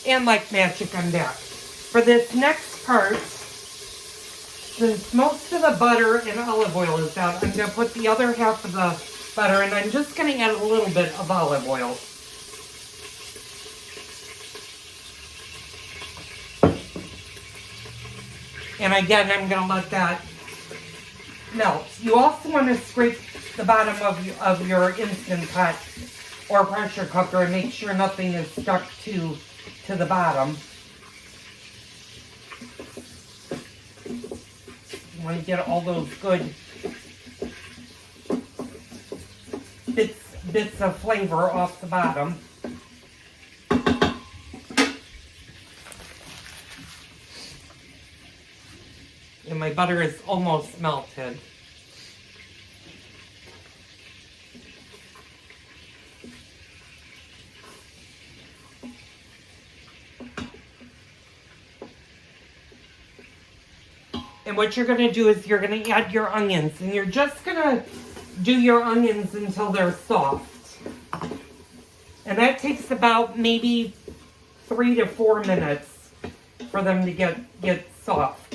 And like magic, I'm back. For this next part, since most of the butter and olive oil is out, I'm going to put the other half of the butter, and I'm just going to add a little bit of olive oil. And again, I'm going to let that melt. You also want to scrape the bottom of your Instant Pot or pressure cooker and make sure nothing is stuck to the bottom. You want to get all those good bits of flavor off the bottom. And my butter is almost melted. And what you're going to do is you're going to add your onions. And you're just going to do your onions until they're soft. And that takes about maybe 3 to 4 minutes for them to get soft.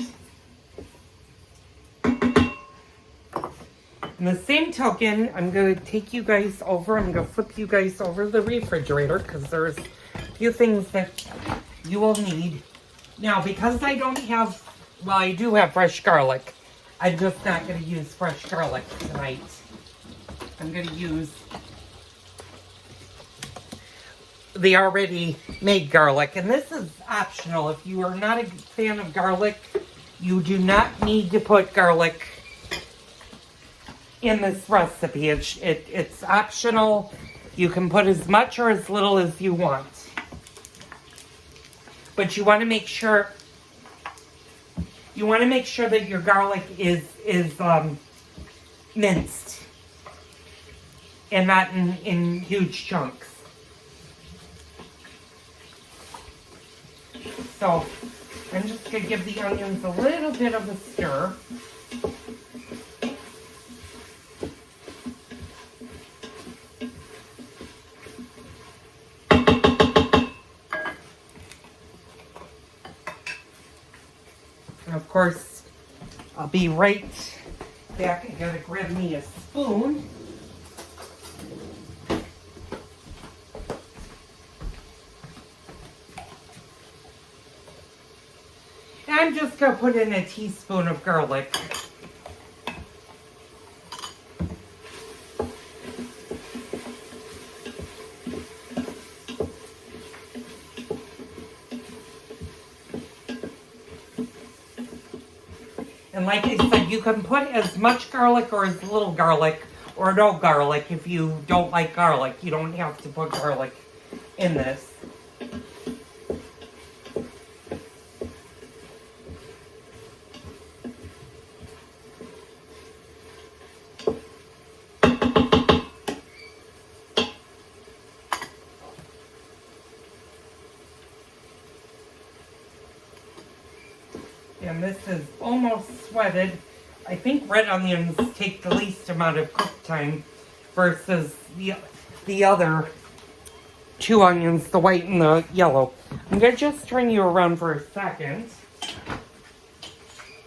In the same token, I'm going to take you guys over. I'm going to flip you guys over to the refrigerator because there's a few things that you will need. Now, because I don't have, well, I do have fresh garlic. I'm just not going to use fresh garlic tonight. I'm going to use the already made garlic. And this is optional. If you are not a fan of garlic, you do not need to put garlic in this recipe. It's optional. You can put as much or as little as you want. But you want to make sure that your garlic is minced and not in huge chunks. So I'm just going to give the onions a little bit of a stir. And of course, I'll be right back. I gotta grab me a spoon. And I'm just gonna put in a teaspoon of garlic. And like I said, you can put as much garlic or as little garlic or no garlic if you don't like garlic. You don't have to put garlic in this. And this is almost sweated. I think red onions take the least amount of cook time versus the other two onions, the white and the yellow. I'm going to just turn you around for a second.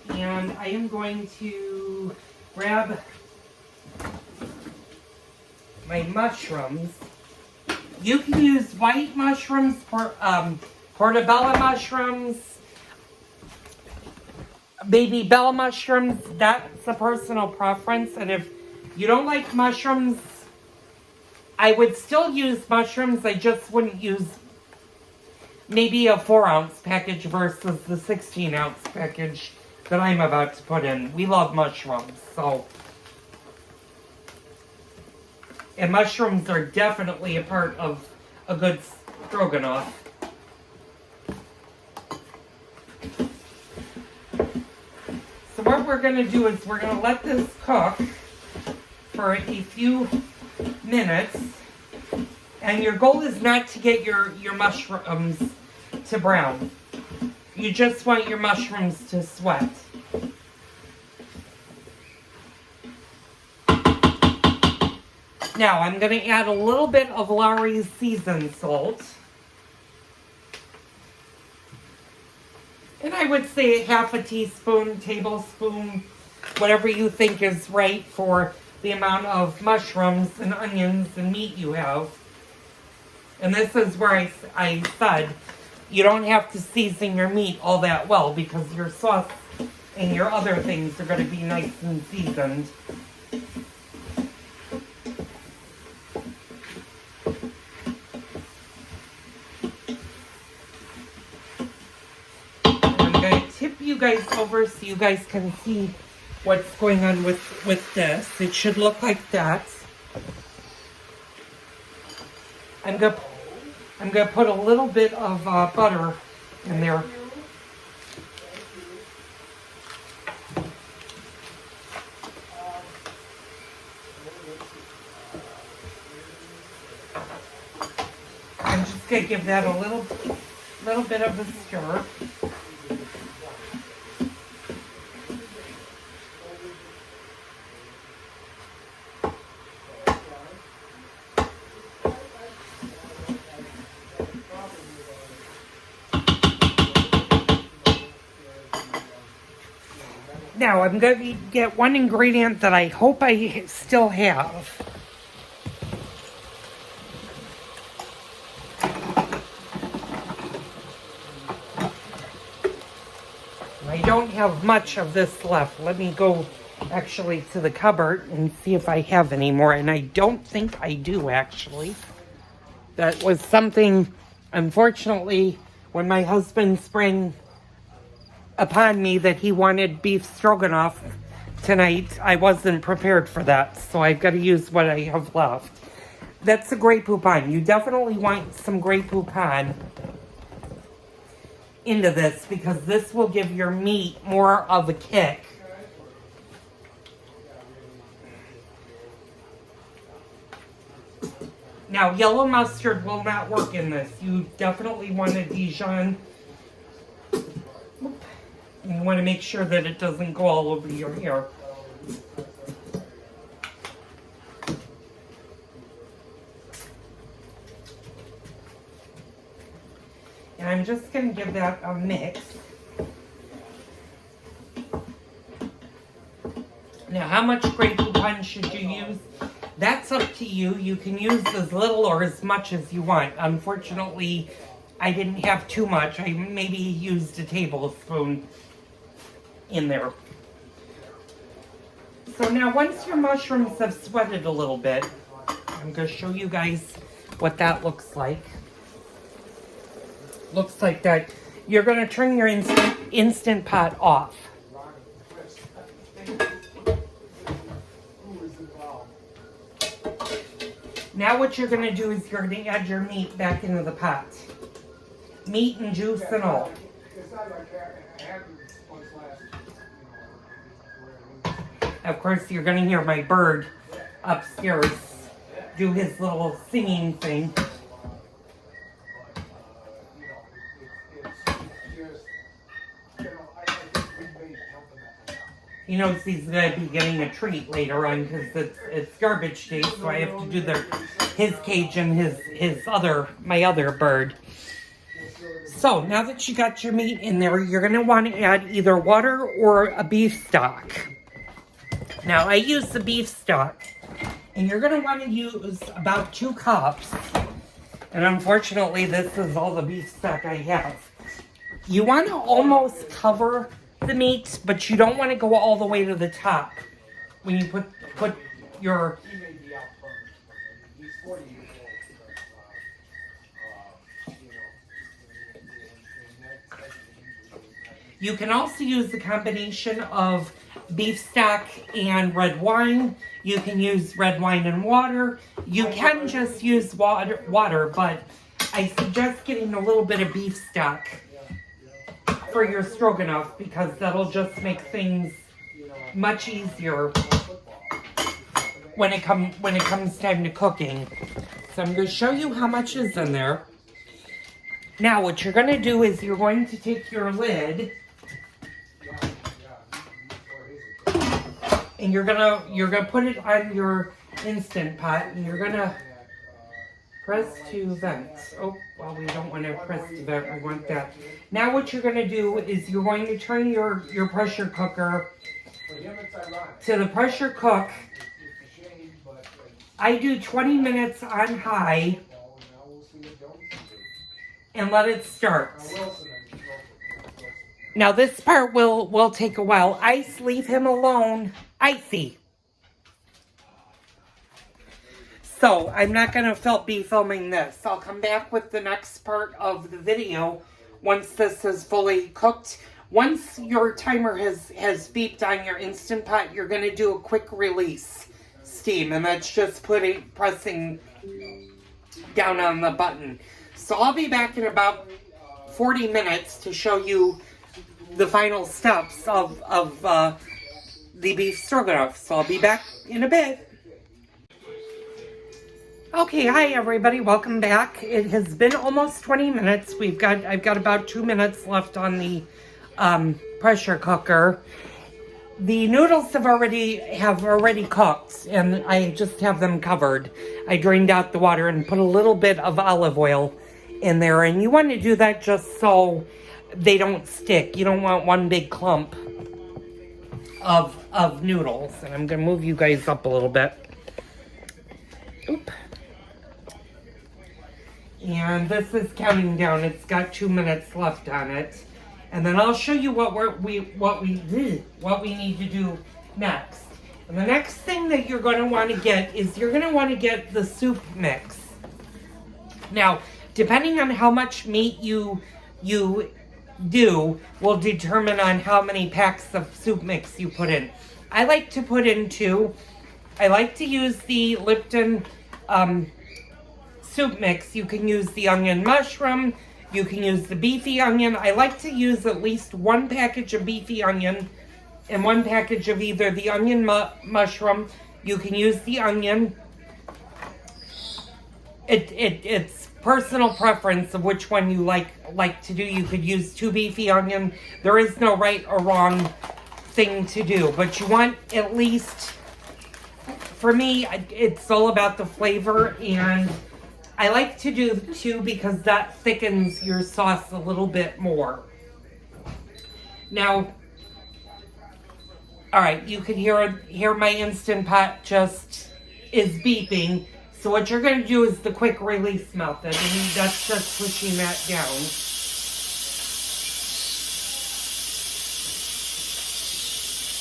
And I am going to grab my mushrooms. You can use white mushrooms, portobello mushrooms, baby bell mushrooms. That's a personal preference. And if you don't like mushrooms, I would still use mushrooms. I just wouldn't use maybe a 4-ounce package versus the 16-ounce package that I'm about to put in. We love mushrooms, so. And mushrooms are definitely a part of a good stroganoff. So what we're going to do is we're going to let this cook for a few minutes. And your goal is not to get your mushrooms to brown. You just want your mushrooms to sweat. Now I'm going to add a little bit of Lawry's seasoned salt. And I would say half a teaspoon, tablespoon, whatever you think is right for the amount of mushrooms and onions and meat you have. And this is where I said you don't have to season your meat all that well because your sauce and your other things are going to be nice and seasoned. I'm going to tip you guys over so you guys can see what's going on with this. It should look like that. I'm gonna put a little bit of butter in there. I'm just gonna give that a little bit of a stir. Now I'm going to get one ingredient that I hope I still have. I don't have much of this left. Let me go actually to the cupboard and see if I have any more. And I don't think I do, actually. That was something, unfortunately, when my husband sprang upon me that he wanted beef stroganoff tonight, I wasn't prepared for that, so I've got to use what I have left. That's a Grey Poupon. You definitely want some Grey Poupon into this because this will give your meat more of a kick. Now, yellow mustard will not work in this. You definitely want a Dijon. You want to make sure that it doesn't go all over your hair. And I'm just going to give that a mix. Now, how much Grey Poupon should you use? That's up to you. You can use as little or as much as you want. Unfortunately, I didn't have too much. I maybe used a tablespoon in there. So now once your mushrooms have sweated a little bit, I'm going to show you guys what that looks like. Looks like that. You're going to turn your instant pot off. Now what you're going to do is you're going to add your meat back into the pot. Meat and juice and all. Of course, you're going to hear my bird upstairs do his little singing thing. He knows he's going to be getting a treat later on because it's garbage day, so I have to do his cage and my other bird. So now that you got your meat in there, you're going to want to add either water or a beef stock. Now I use the beef stock, and you're going to want to use about 2 cups. And unfortunately, this is all the beef stock I have. You want to almost cover the meat, but you don't want to go all the way to the top when you put your... You can also use the combination of beef stock and red wine. You can use red wine and water. You can just use water, but I suggest getting a little bit of beef stock for your stroganoff because that'll just make things much easier when it comes time to cooking. So I'm going to show you how much is in there. Now what you're going to do is you're going to take your lid and you're gonna put it on your Instant Pot, and you're gonna Press to vent. Oh, well, we don't want to press to vent. We want that. Now what you're going to do is you're going to turn your pressure cooker to the pressure cook. I do 20 minutes on high and let it start. Now this part will take a while. Ice, leave him alone. Icy. So I'm not going to be filming this. I'll come back with the next part of the video once this is fully cooked. Once your timer has beeped on your Instant Pot, you're going to do a quick release steam, and that's just pressing down on the button. So I'll be back in about 40 minutes to show you the final steps of the beef stroganoff. So I'll be back in a bit. Okay, hi everybody, welcome back. It has been almost 20 minutes. I've got about 2 minutes left on the pressure cooker. The noodles have already cooked, and I just have them covered. I drained out the water and put a little bit of olive oil in there, and you want to do that just so they don't stick. You don't want one big clump of noodles. And I'm gonna move you guys up a little bit. Oop. And this is counting down. It's got 2 minutes left on it. And then I'll show you what we need to do next. And the next thing that you're going to want to get is you're going to want to get the soup mix. Now, depending on how much meat you do will determine on how many packs of soup mix you put in. I like to put in 2. I like to use the Lipton soup mix. You can use the onion mushroom. You can use the beefy onion. I like to use at least 1 package of beefy onion and 1 package of either the onion mushroom. You can use the onion. It's personal preference of which one you like to do. You could use 2 beefy onion. There is no right or wrong thing to do, but you want at least, for me, it's all about the flavor, and I like to do 2 because that thickens your sauce a little bit more. Now, all right, you can hear my Instant Pot just is beeping. So what you're going to do is the quick release method, and that's just pushing that down.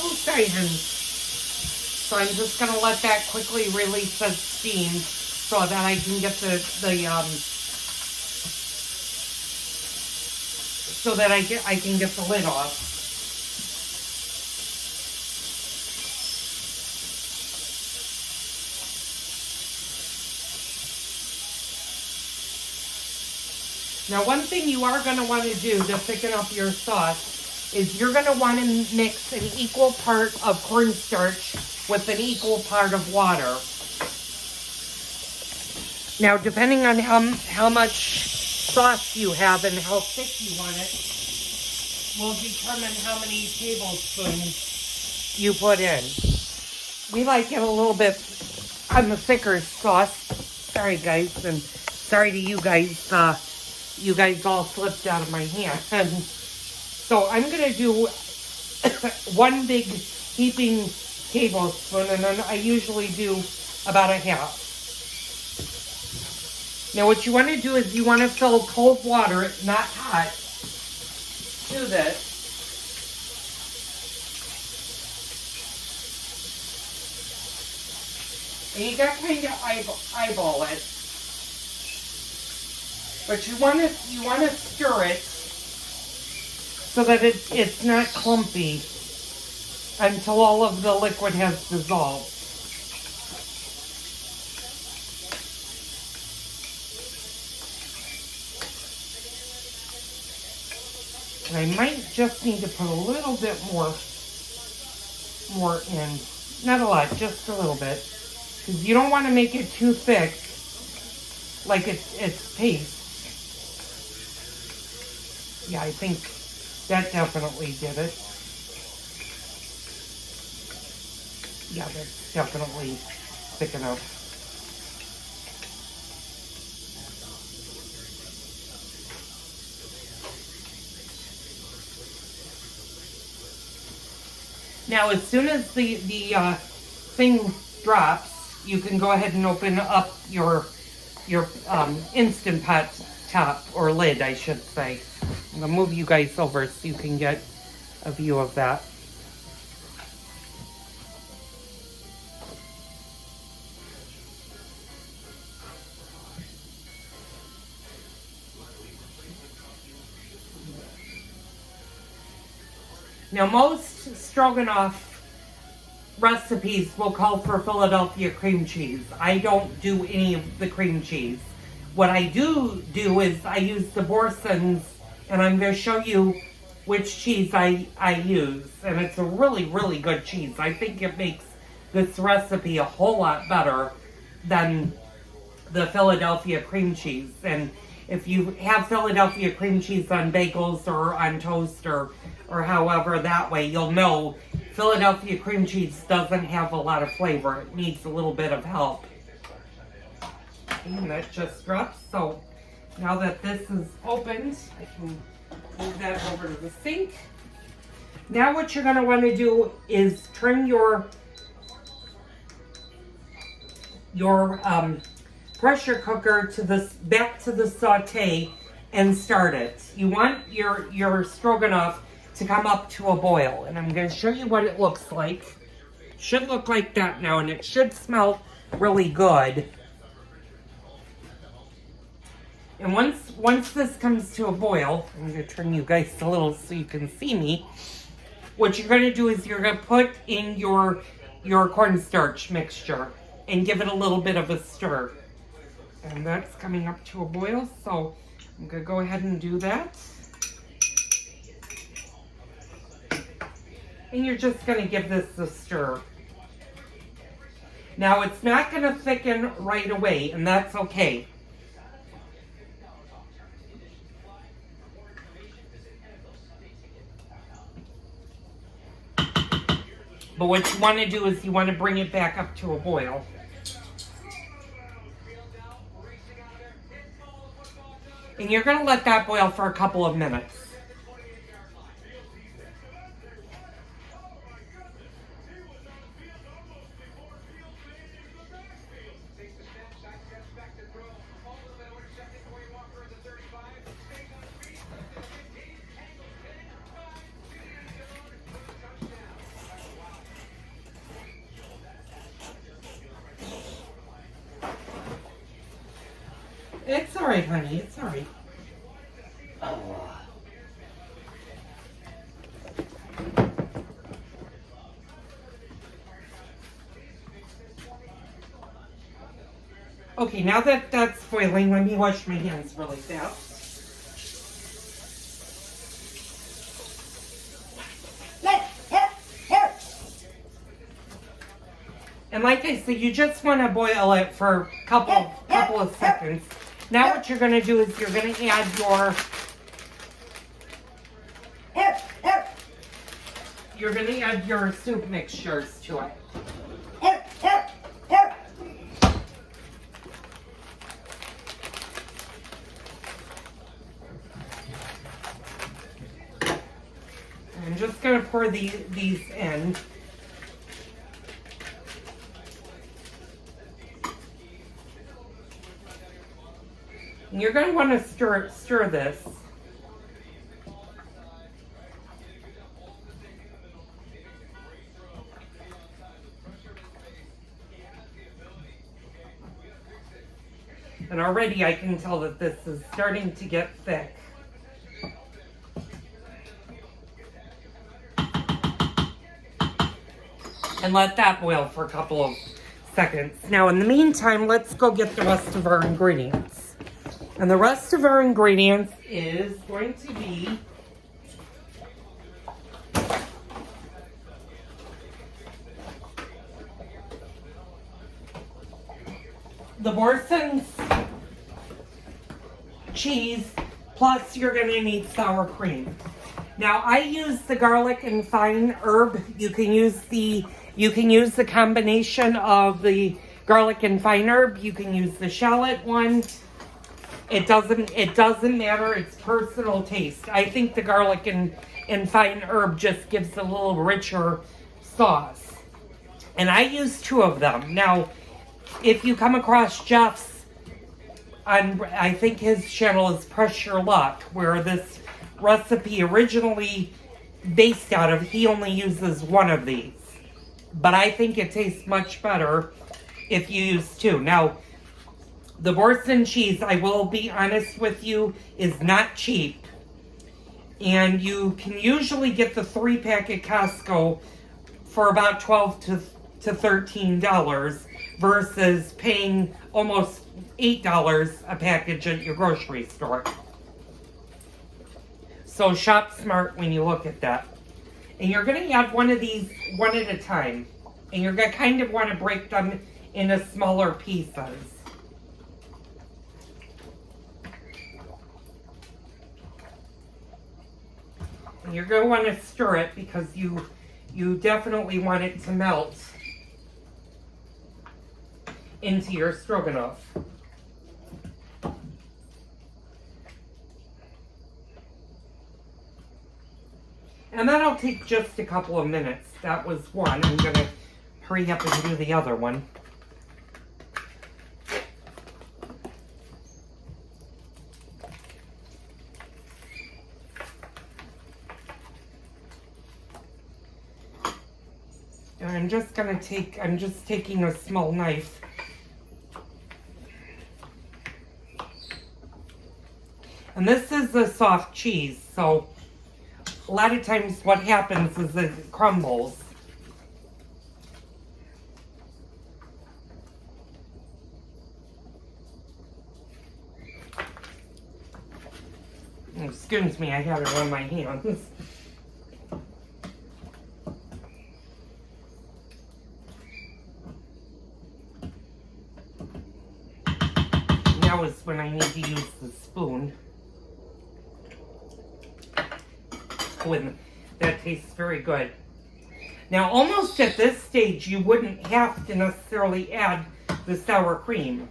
Oh, sorry, hun. So I'm just going to let that quickly release as steam, so that I can get I can get the lid off. Now, one thing you are going to want to do to thicken up your sauce is you're going to want to mix an equal part of cornstarch with an equal part of water. Now, depending on how much sauce you have and how thick you want it, will determine how many tablespoons you put in. We like it a little bit on the thicker sauce. Sorry, guys, and sorry to you guys. You guys all slipped out of my hand. So I'm going to do 1 big heaping tablespoon, and then I usually do about a half. Now what you want to do is you want to fill cold water, not hot, to this. And you got to kind of eyeball it. But you want to stir it so that it's not clumpy until all of the liquid has dissolved. And I might just need to put a little bit more in. Not a lot, just a little bit. Because you don't want to make it too thick, like it's paste. Yeah, I think that definitely did it. Yeah, that's definitely thick enough. Now, as soon as the thing drops, you can go ahead and open up your Instant Pot top, or lid, I should say. I'm gonna move you guys over so you can get a view of that. Now, most Stroganoff recipes will call for Philadelphia cream cheese. I don't do any of the cream cheese. What I do is I use the Borsons, and I'm going to show you which cheese I use. And it's a really, really good cheese. I think it makes this recipe a whole lot better than the Philadelphia cream cheese. And if you have Philadelphia cream cheese on bagels or on toast or however that way, you'll know Philadelphia cream cheese doesn't have a lot of flavor. It needs a little bit of help. And that just dropped. So now that this is opened, I can move that over to the sink. Now what you're going to want to do is turn your pressure cooker back to the saute and start it. You want your stroganoff to come up to a boil, and I'm going to show you what it looks like. Should look like that now, and it should smell really good. And once this comes to a boil, I'm going to turn you guys a little so you can see me. What you're going to do is you're going to put in your cornstarch mixture and give it a little bit of a stir. And that's coming up to a boil, so I'm going to go ahead and do that. And you're just going to give this a stir. Now, it's not going to thicken right away, and that's okay. But what you want to do is you want to bring it back up to a boil. And you're going to let that boil for a couple of minutes. It's all right, honey. It's all right. Okay, now that that's boiling, let me wash my hands really fast. And like I said, you just want to boil it for a couple of seconds. Now what you're going to do is you're going to add your soup mixtures to it. I'm just going to pour these in. And you're going to want to stir this. And already I can tell that this is starting to get thick. And let that boil for a couple of seconds. Now in the meantime, let's go get the rest of our ingredients. And the rest of our ingredients is going to be the Borson's cheese, plus you're going to need sour cream. Now I use the garlic and fine herb. You can use the combination of the garlic and fine herb. You can use the shallot one. It doesn't matter. It's personal taste. I think the garlic and fine herb just gives a little richer sauce. And I use 2 of them. Now, if you come across Jeff's, I think his channel is Press Your Luck, where this recipe originally based out of, he only uses 1 of these. But I think it tastes much better if you use 2. Now, the Boursin cheese, I will be honest with you, is not cheap. And you can usually get the 3-pack at Costco for about $12 to $13 versus paying almost $8 a package at your grocery store. So shop smart when you look at that. And you're going to add one of these one at a time. And you're going to kind of want to break them into smaller pieces. And you're going to want to stir it because you definitely want it to melt into your stroganoff. And that'll take just a couple of minutes. That was one. I'm going to hurry up and do the other one. And I'm just taking a small knife. And this is a soft cheese, so a lot of times what happens is it crumbles. Excuse me, I have it on my hands. Now is when I need to use the spoon. When that tastes very good. Now, almost at this stage, you wouldn't have to necessarily add the sour cream.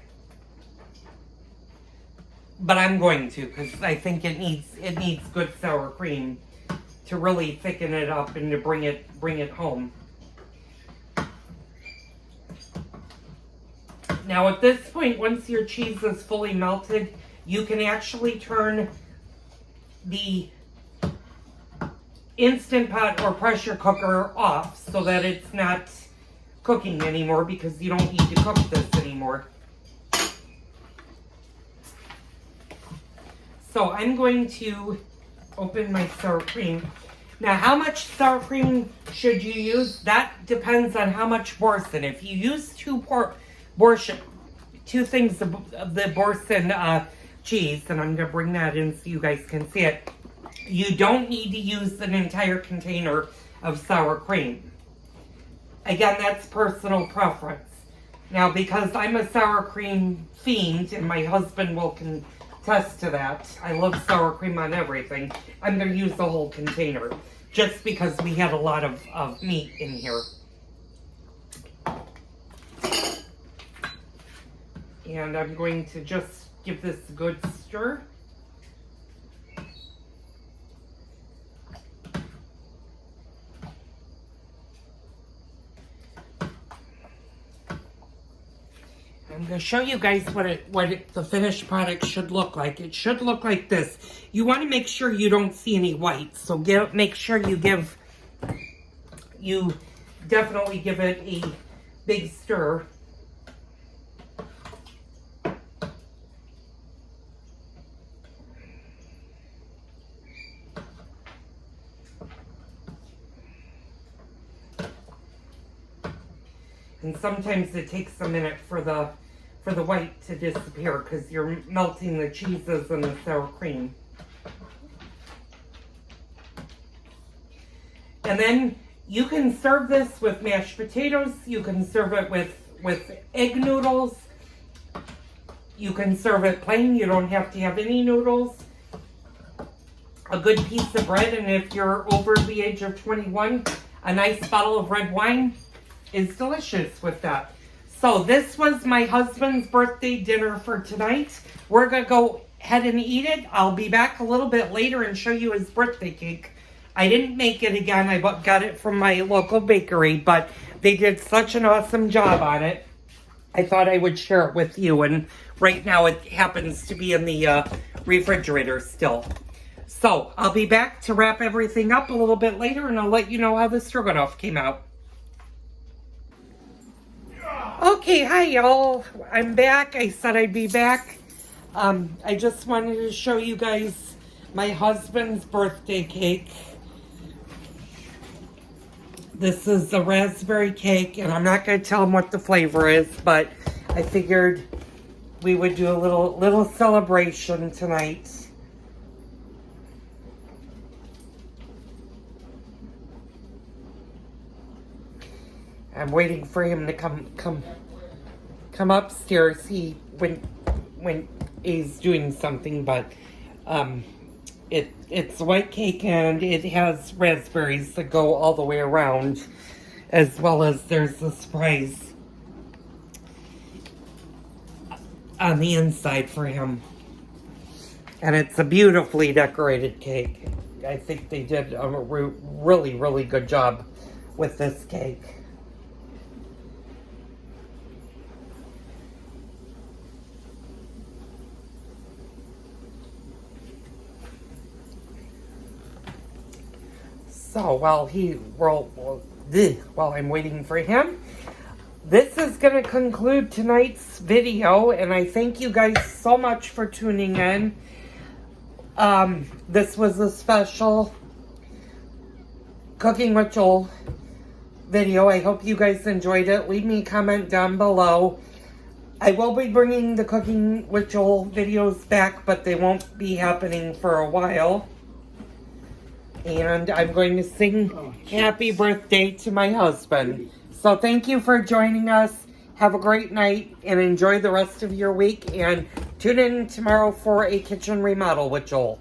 But I'm going to, because I think it needs good sour cream to really thicken it up and to bring it home. Now at this point, once your cheese is fully melted, you can actually turn the Instant Pot or pressure cooker off so that it's not cooking anymore, because you don't need to cook this anymore. So I'm going to open my sour cream. Now, how much sour cream should you use? That depends on how much Boursin. If you use two things of the Boursin cheese, and I'm going to bring that in so you guys can see it, you don't need to use an entire container of sour cream. Again, that's personal preference. Now, because I'm a sour cream fiend, and my husband will contest to that, I love sour cream on everything, I'm going to use the whole container, just because we had a lot of meat in here. And I'm going to just give this a good stir. I'm going to show you guys what the finished product should look like. It should look like this. You want to make sure you don't see any white, so make sure you definitely give it a big stir. And sometimes it takes a minute for the white to disappear because you're melting the cheeses and the sour cream. And then you can serve this with mashed potatoes. You can serve it with egg noodles. You can serve it plain. You don't have to have any noodles. A good piece of bread, and if you're over the age of 21, a nice bottle of red wine is delicious with that. So this was my husband's birthday dinner for tonight. We're gonna go ahead and eat it. I'll be back a little bit later and show you his birthday cake I didn't make it again. I got it from my local bakery, but they did such an awesome job on it. I thought I would share it with you, and right now it happens to be in the refrigerator still. So I'll be back to wrap everything up a little bit later, and I'll let you know how the stroganoff came out. Okay, hi y'all. I'm back. I said I'd be back. I just wanted to show you guys my husband's birthday cake. This is a raspberry cake, and I'm not going to tell him what the flavor is, but I figured we would do a little celebration tonight. I'm waiting for him to come upstairs. He when he's doing something, but it's white cake and it has raspberries that go all the way around, as well as there's a surprise on the inside for him. And it's a beautifully decorated cake. I think they did a really, really good job with this cake. So while I'm waiting for him, this is going to conclude tonight's video, and I thank you guys so much for tuning in. This was a special Cooking with Joel video. I hope you guys enjoyed it. Leave me a comment down below. I will be bringing the Cooking with Joel videos back, but they won't be happening for a while. And I'm going to sing happy birthday to my husband. So thank you for joining us. Have a great night and enjoy the rest of your week. And tune in tomorrow for a kitchen remodel with Joel.